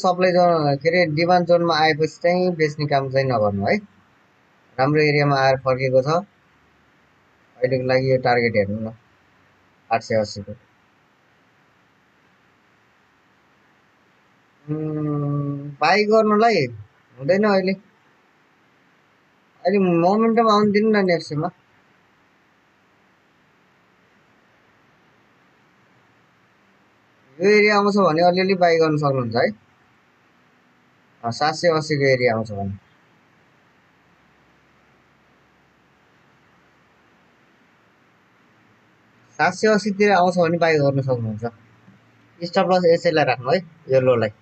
Supply John के अरे demand जोनमा आएपछि चाहिँ बेच्ने काम चाहिँ नगर्नु है। राम्रो एरियामा आएर फर्केको छ अहिलेको लागि। यो टार्गेट हेर्नु न 880 को। बाई गर्नुलाई हुँदैन अहिले। अहिले मोमेन्टम आउनु दिनु न नेप्सीमा। यो एरिया आउँछ भने अलिअलि बाई गर्न सक्नुहुन्छ है। 780 को एरिया आउँछ भने 780 तिर आउँछ भने बाई गर्न सक्नुहुन्छ। स्टप लस यसैलाई राख्नु है यो लोलाई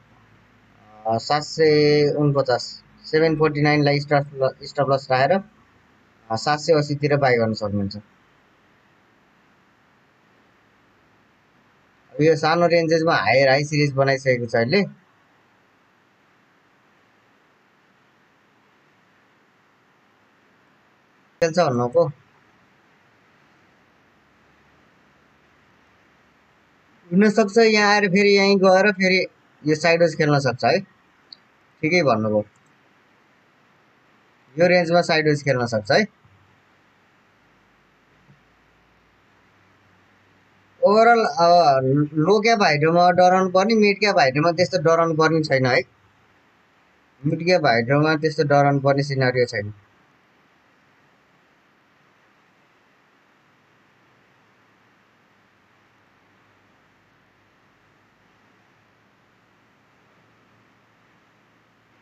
749 749 लाई स्टप लस राखेर 780 तिर बाई गर्न सक्नुहुन्छ। यो सानो रेन्जेसमा हाई सिरिज बनाइसकेको छ अहिले। खेल्छ भन्नुको हुनसक्छ यहाँ आएर फेरि यहीँ गएर फेरि यो साइडवेज खेल्न सक्छ है। ठिकै भन्नुभयो, यो रेन्जमा साइडवेज खेल्न सक्छ है। ओभरअल लो क्याप हाइड्रोमा डराउनु पर्ने, मिड क्याप हाइड्रोमा त्यस्तो डराउनु पर्ने छैन है। मिड क्याप हाइड्रोमा त्यस्तो डराउनु पर्ने सिनारियो छैन।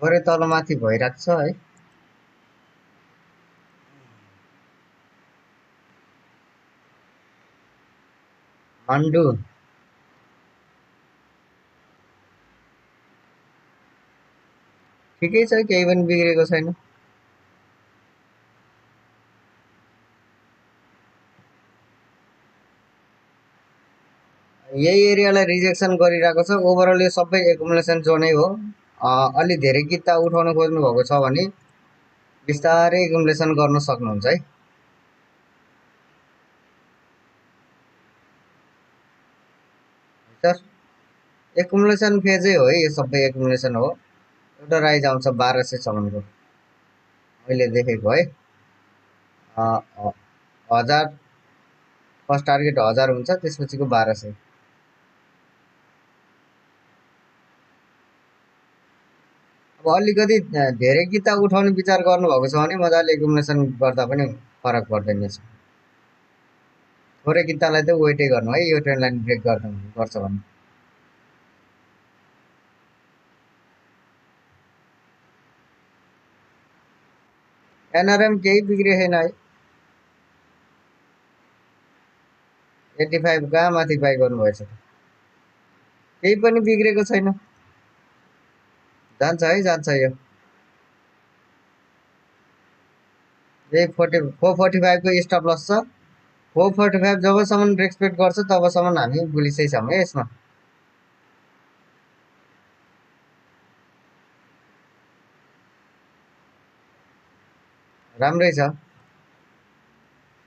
थोरै तलमाथि भइरहेको छ है। हन्डु ठिकै छ, केही पनि बिग्रेको छैन। यही एरियालाई रिजेक्सन गरिरहेको छ। ओभरअल यो सबै एकुमुलेसन जोनै हो। अलि धेरै किता उठाउन खोज्नु भएको छ भने बिस्तारै एकुमुलेसन गर्न सक्नुहुन्छ है। सर एकुमुलेसन फेजै हो है, यो सबै एकुमुलेसन हो। एउटा राइज आउँछ 1200 सम्मको मैले देखेको है। 1000 फर्स्ट टार्गेट 1000 हुन्छ, त्यसपछिको 1200। अब अलिकति धेरै किता उठाउने विचार गर्नुभएको छ भने मजाले एकुमुलेसन गर्दा पनि फरक पर्दैन रहेछ। थोरै कितालाई त वेटै गर्नु है, यो ट्रेन्ड लाइन ब्रेक गर्छ भने। एनआरएम केही बिग्रियो छैन है। 85 कहाँ माथि बाई गर्नुभएछ त, केही पनि बिग्रेको छैन। जान्छ है, जान्छ यो। यही 445 को स्टप लस छ। 445 जबसम्म रेस्पेक्ट गर्छ तबसम्म हामी बुलिसै छौँ है यसमा। राम्रै छ,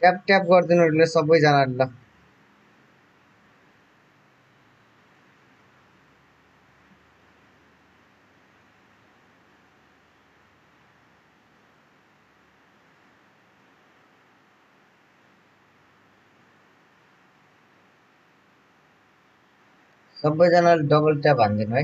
ट्याप ट्याप गरिदिनु सबैजनाले ल। सबैजनाले डबल ट्याप हानिदिनु है।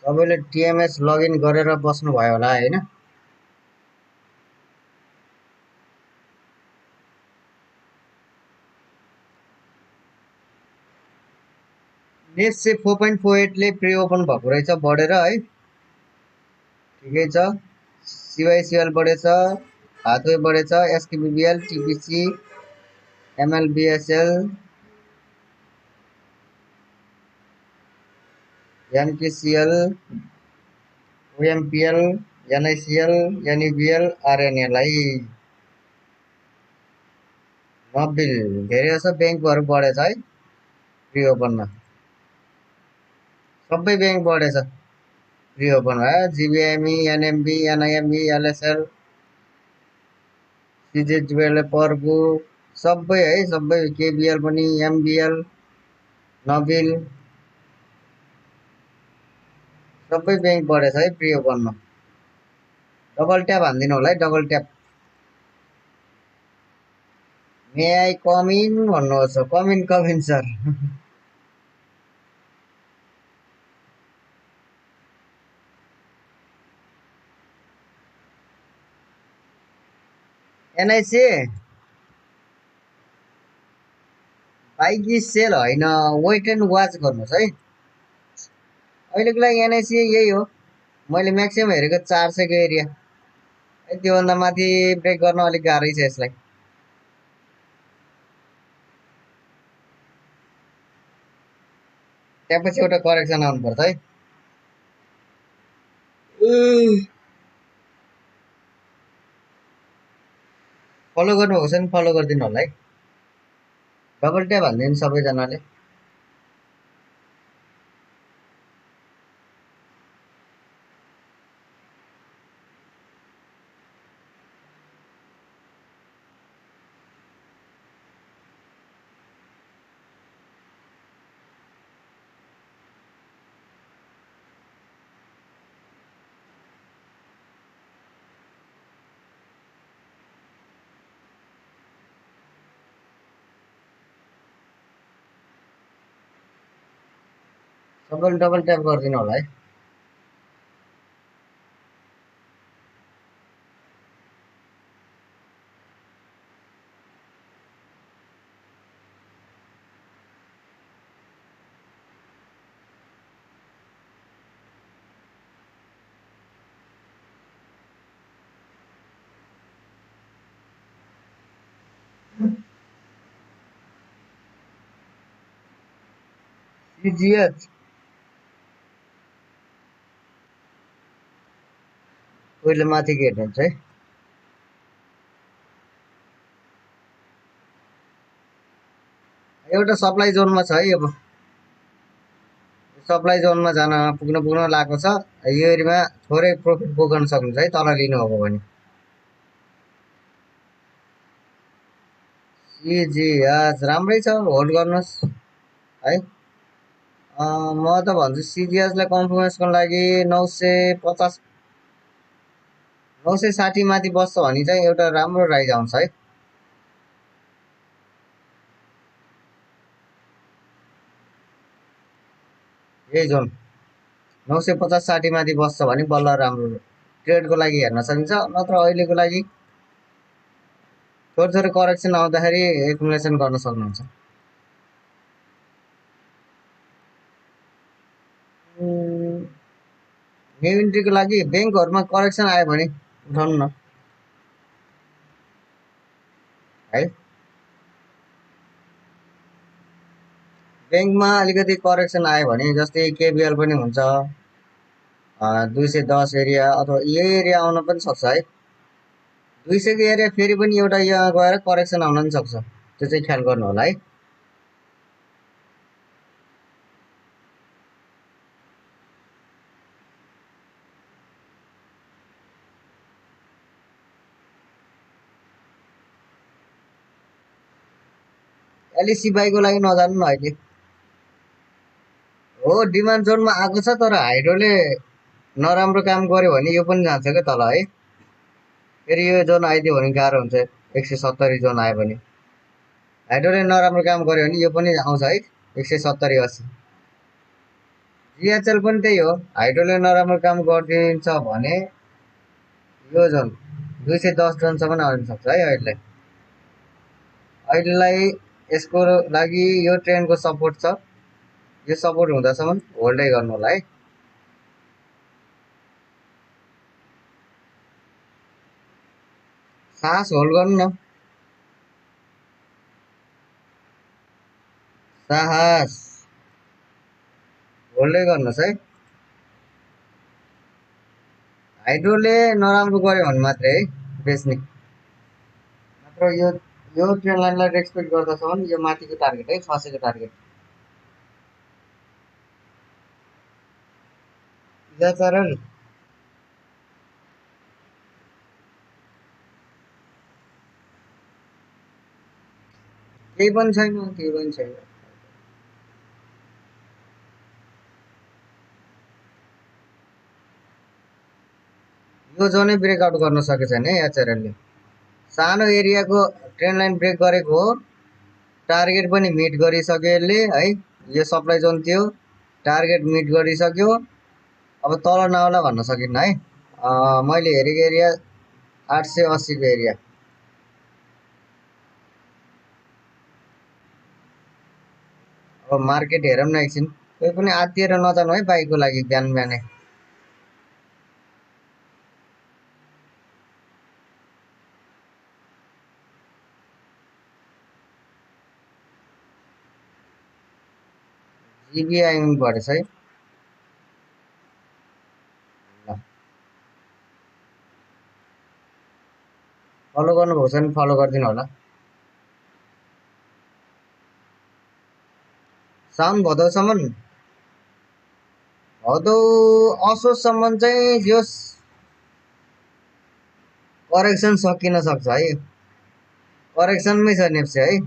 सबैले टिएमएस लगइन गरेर बस्नुभयो होला होइन। नेक्स्ट चाहिँ 4.48 ले प्री ओपन भएको रहेछ बढेर है। ठिकै छ, सिवाइसिएल बढेछ, हातवे बढेछ, एसकेबिबिएल, टिपिसी, एमएलबिएसएल, एनकेसिएल, ओएमपिएल, एनआइसिएल, एनयुबिएल, आरएनएल है। नबिल धेरै जसो ब्याङ्कहरू बढेछ है प्री ओपनमा, सबै ब्याङ्क बढेछ। प्री ओपन भयो जिबिएमई एनएमबी एनआइएमबी एलएसएल सिजेजुएल पर्गु सबै है सबै केबिएल पनि एमबिएल नबिल सबै ब्याङ्क बढेछ है प्री ओपनमा डबल ट्याप हानिदिनु होला है double tap may I come in भन्नुहोस् come in sir NIC bike sale होइन वेट एन्ड वाच गर्नुहोस् है अहिलेको लागि एनआइसी यही हो मैले म्याक्सिमम् हेरेको 400 को एरिया है त्योभन्दा माथि ब्रेक गर्न अलिक गाह्रै छ यसलाई त्यहाँपछि एउटा करेक्सन आउनुपर्छ है फलो गर्नुभएको छ भने फलो गरिदिनु होला है डबल ट्याप हालिदिनु सबैजनाले सबैले डबल ट्याप गरिदिनु होला है सिजिएच पहिले माथि हेर्नुहुन्छ है एउटा सप्लाई जोनमा छ है अब सप्लाई जोनमा जान पुग्न लागेको छ यो एरियामा थोरै प्रफिट बोक्न सक्नुहुन्छ है तल लिनु हो भने सिजिएच राम्रै छ होल्ड गर्नुहोस् है म त भन्छु सिजिएचलाई कन्फर्मेसनको लागि 950 960 माथि बस्छ भने चाहिँ एउटा राम्रो राइज आउँछ है यही जोन 950-60 माथि बस्छ भने बल्ल राम्रो ट्रेडको लागि हेर्न सकिन्छ नत्र अहिलेको लागि थोरै थोरै करेक्सन आउँदाखेरि एकुमुलेसन गर्न सक्नुहुन्छ न्यू इन्ट्रीको लागि ब्याङ्कहरुमा करेक्सन आयो भने उठाउनु न है ब्याङ्कमा अलिकति करेक्सन आयो भने जस्तै केबिएल पनि हुन्छ 210 एरिया अथवा यही एरिया आउन पनि सक्छ है 200 को एरिया फेरि पनि एउटा यहाँ गएर करेक्सन आउन पनि सक्छ त्यो चाहिँ ख्याल गर्नु होला है एलइसी बाईको लागि नजानु न अहिले हो डिमान्ड जोनमा आएको छ तर हाइड्रोले नराम्रो काम गर्यो भने यो पनि जान्छ क्या तल है फेरि यो जोन आइदियो भने गाह्रो हुन्छ 170 जोन आयो भने हाइड्रोले नराम्रो काम गर्यो भने यो पनि आउँछ है 170-80 जिएचएल पनि त्यही हो हाइड्रोले नराम्रो काम गरिदिन्छ भने यो जोन 210 जोनसम्म आउन सक्छ है अहिलेलाई यसको लागि यो ट्रेनको सपोर्ट छ यो सपोर्ट हुँदासम्म होल्डै गर्नु होला है साहस होल्ड गर्नु न साहस होल्डै गर्नुहोस् है हाइड्रोले नराम्रो गर्यो भने मात्रै है बेच्ने नत्र यो ट्रेन लाइनलाई रेस्पेक्ट गर्दछन् यो माथिको टार्गेट है 600 को टार्गेट एचआरएल केही पनि छैन, केही पनि छैन। यो जोनै ब्रेकआउट गर्न सकेको छैन है एचआरएलले। सानो एरियाको ट्रेन लाइन ब्रेक गरेको हो, टार्गेट पनि मिट गरिसक्यो यसले है। यो सप्लाई जोन थियो, टार्गेट मिट गरिसक्यो। अब तल नआउला भन्न सकिन्न है। मैले हेरेको एरिया 880 को एरिया। अब मार्केट हेरौँ न एकछिन। कोही पनि आत्तिएर नजानु है बाइकको लागि बिहान बिहानै। जिबिआई पढेछ है। ल फलो गर्नुभएको छ भने फलो गरिदिनु होला। साउन भदौसम्म, भदौ असोजसम्म चाहिँ यो करेक्सन सकिन सक्छ है। करेक्सनमै छ नेप्से है।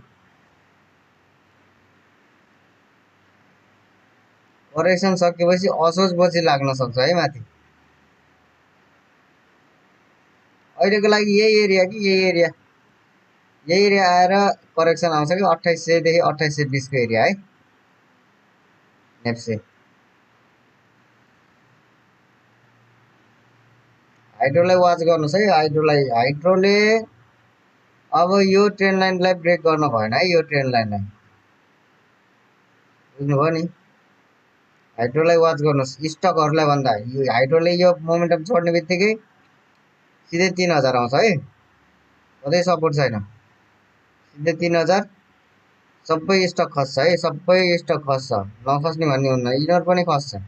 करेक्सन सकेपछि असोजपछि लाग्न सक्छ है माथि। अहिलेको लागि यही एरिया कि यही एरिया आएर करेक्सन आउँछ कि 2800 देखि 2820 को एरिया है नेप्से। हाइड्रोलाई वाच गर्नुहोस् है। हाइड्रोले अब यो ट्रेन लाइनलाई ब्रेक गर्न भएन है। यो ट्रेन लाइनलाई बुझ्नुभयो नि। हाइड्रोलाई वाच गर्नुहोस्। स्टकहरूलाई भन्दा यो हाइड्रोले यो मोमेन्टम छोड्ने बित्तिकै सिधै 3000 आउँछ है। कतै सपोर्ट छैन, सिधै 3000। सबै स्टक खस्छ है, सबै स्टक खस्छ। नखस्ने भन्ने हुन्न, यिनीहरू पनि खस्छ है।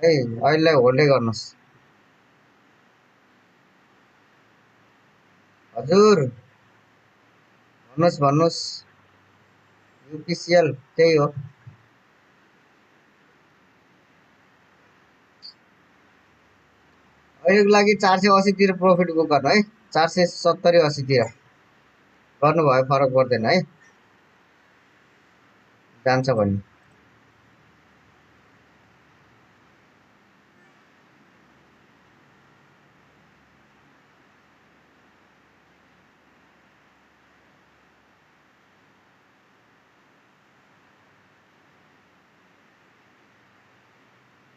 अहिलेलाई होल्डै गर्नुहोस्। हजुर भन्नुहोस्। युपिसिएल त्यही हो। अहिलेको लागि 480 तिर प्रफिट बुक गर्नु है। 470 80 तिर गर्नुभयो फरक पर्दैन है, जान्छ भन्ने।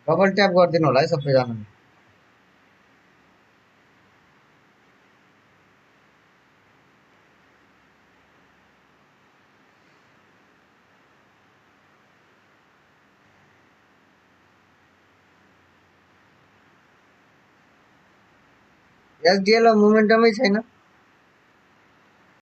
डबल ट्याप गरिदिनु होला है सबैजनाले। एसडिएल मोमेन्टमै छैन।